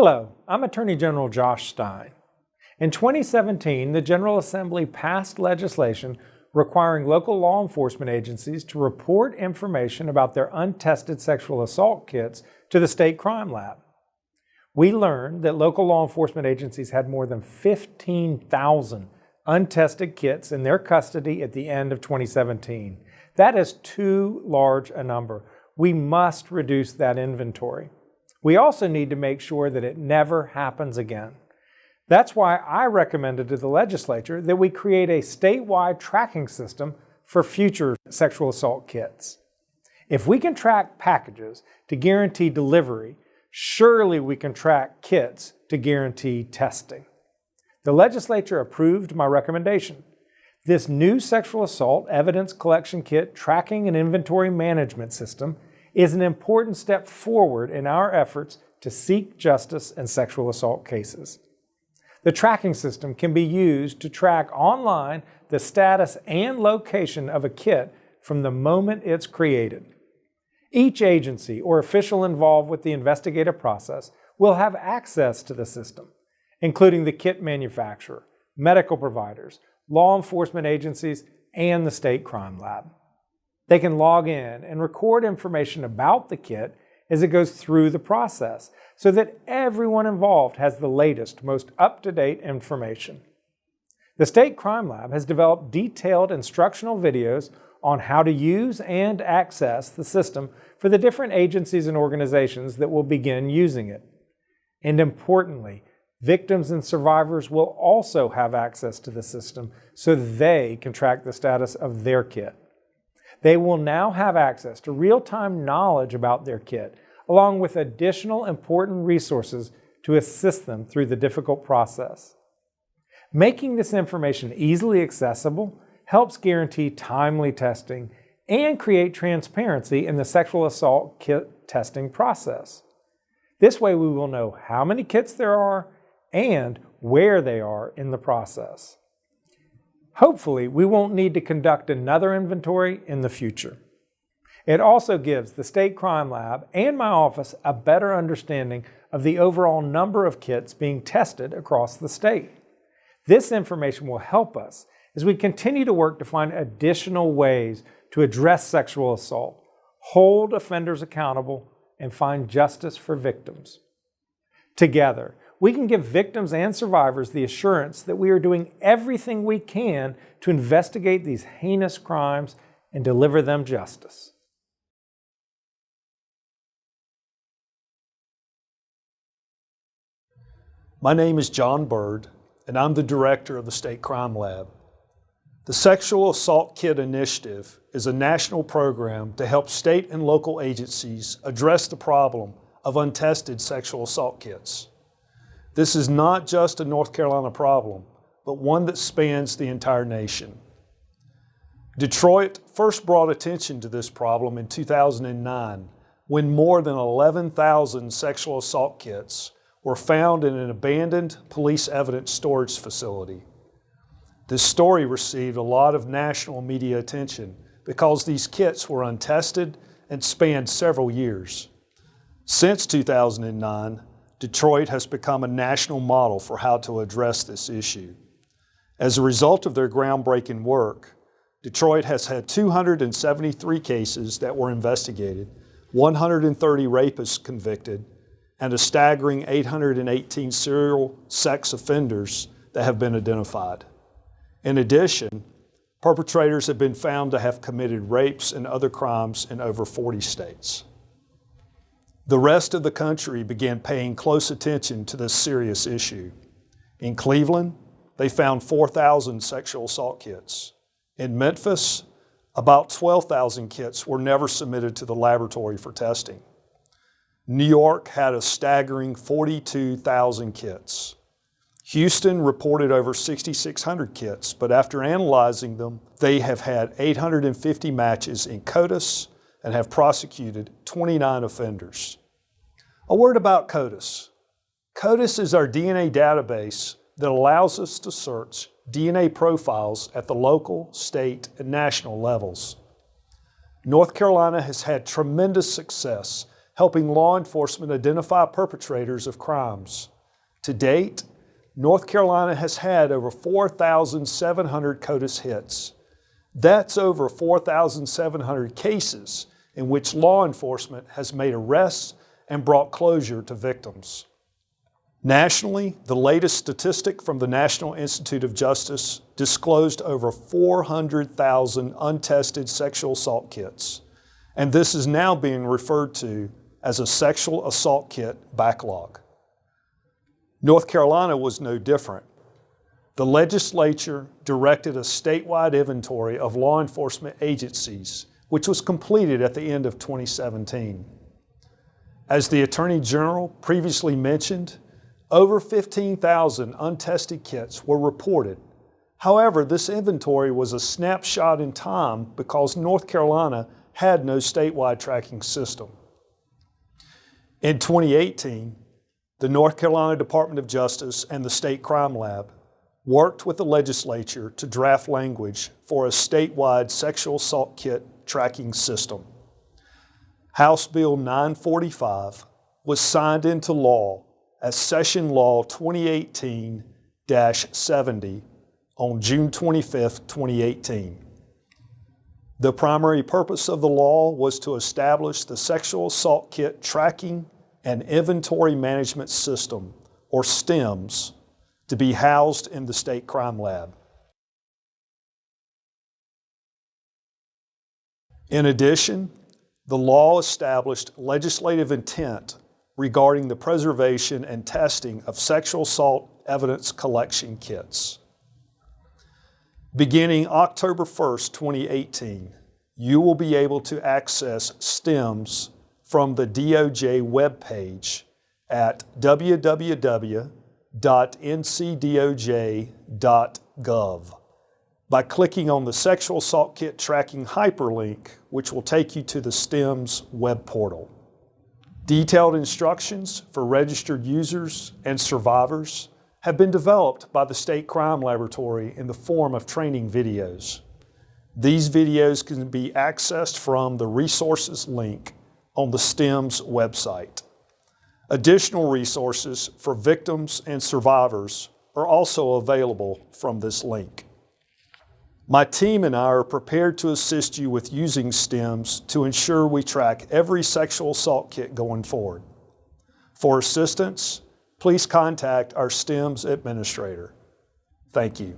Hello, I'm Attorney General Josh Stein. In 2017, the General Assembly passed legislation requiring local law enforcement agencies to report information about their untested sexual assault kits to the state crime lab. We learned that local law enforcement agencies had more than 15,000 untested kits in their custody at the end of 2017. That is too large a number. We must reduce that inventory. We also need to make sure that it never happens again. That's why I recommended to the legislature that we create a statewide tracking system for future sexual assault kits. If we can track packages to guarantee delivery, surely we can track kits to guarantee testing. The legislature approved my recommendation. This new sexual assault evidence collection kit tracking and inventory management system is an important step forward in our efforts to seek justice in sexual assault cases. The tracking system can be used to track online the status and location of a kit from the moment it's created. Each agency or official involved with the investigative process will have access to the system, including the kit manufacturer, medical providers, law enforcement agencies, and the state crime lab. They can log in and record information about the kit as it goes through the process so that everyone involved has the latest, most up-to-date information. The State Crime Lab has developed detailed instructional videos on how to use and access the system for the different agencies and organizations that will begin using it. And importantly, victims and survivors will also have access to the system so they can track the status of their kit. They will now have access to real-time knowledge about their kit, along with additional important resources to assist them through the difficult process. Making this information easily accessible helps guarantee timely testing and create transparency in the sexual assault kit testing process. This way we will know how many kits there are and where they are in the process. Hopefully, we won't need to conduct another inventory in the future. It also gives the State Crime Lab and my office a better understanding of the overall number of kits being tested across the state. This information will help us as we continue to work to find additional ways to address sexual assault, hold offenders accountable, and find justice for victims. Together, we can give victims and survivors the assurance that we are doing everything we can to investigate these heinous crimes and deliver them justice. My name is John Bird, and I'm the director of the State Crime Lab. The Sexual Assault Kit Initiative is a national program to help state and local agencies address the problem of untested sexual assault kits. This is not just a North Carolina problem, but one that spans the entire nation. Detroit first brought attention to this problem in 2009 when more than 11,000 sexual assault kits were found in an abandoned police evidence storage facility. This story received a lot of national media attention because these kits were untested and spanned several years. Since 2009, Detroit has become a national model for how to address this issue. As a result of their groundbreaking work, Detroit has had 273 cases that were investigated, 130 rapists convicted, and a staggering 818 serial sex offenders that have been identified. In addition, perpetrators have been found to have committed rapes and other crimes in over 40 states. The rest of the country began paying close attention to this serious issue. In Cleveland, they found 4,000 sexual assault kits. In Memphis, about 12,000 kits were never submitted to the laboratory for testing. New York had a staggering 42,000 kits. Houston reported over 6,600 kits, but after analyzing them, they have had 850 matches in CODIS and have prosecuted 29 offenders. A word about CODIS. CODIS is our DNA database that allows us to search DNA profiles at the local, state, and national levels. North Carolina has had tremendous success helping law enforcement identify perpetrators of crimes. To date, North Carolina has had over 4,700 CODIS hits. That's over 4,700 cases in which law enforcement has made arrests and brought closure to victims. Nationally, the latest statistic from the National Institute of Justice disclosed over 400,000 untested sexual assault kits, and this is now being referred to as a sexual assault kit backlog. North Carolina was no different. The legislature directed a statewide inventory of law enforcement agencies, which was completed at the end of 2017. As the Attorney General previously mentioned, over 15,000 untested kits were reported. However, this inventory was a snapshot in time because North Carolina had no statewide tracking system. In 2018, the North Carolina Department of Justice and the State Crime Lab worked with the legislature to draft language for a statewide sexual assault kit tracking system. House Bill 945 was signed into law as Session Law 2018-70 on June 25, 2018. The primary purpose of the law was to establish the Sexual Assault Kit Tracking and Inventory Management System, or STIMS, to be housed in the State Crime Lab. In addition, the law established legislative intent regarding the preservation and testing of sexual assault evidence collection kits. Beginning October 1st, 2018, you will be able to access STIMS from the DOJ webpage at www.ncdoj.gov by clicking on the Sexual Assault Kit Tracking hyperlink, which will take you to the STIMS web portal. Detailed instructions for registered users and survivors have been developed by the State Crime Laboratory in the form of training videos. These videos can be accessed from the resources link on the STIMS website. Additional resources for victims and survivors are also available from this link. My team and I are prepared to assist you with using STIMS to ensure we track every sexual assault kit going forward. For assistance, please contact our STIMS administrator. Thank you.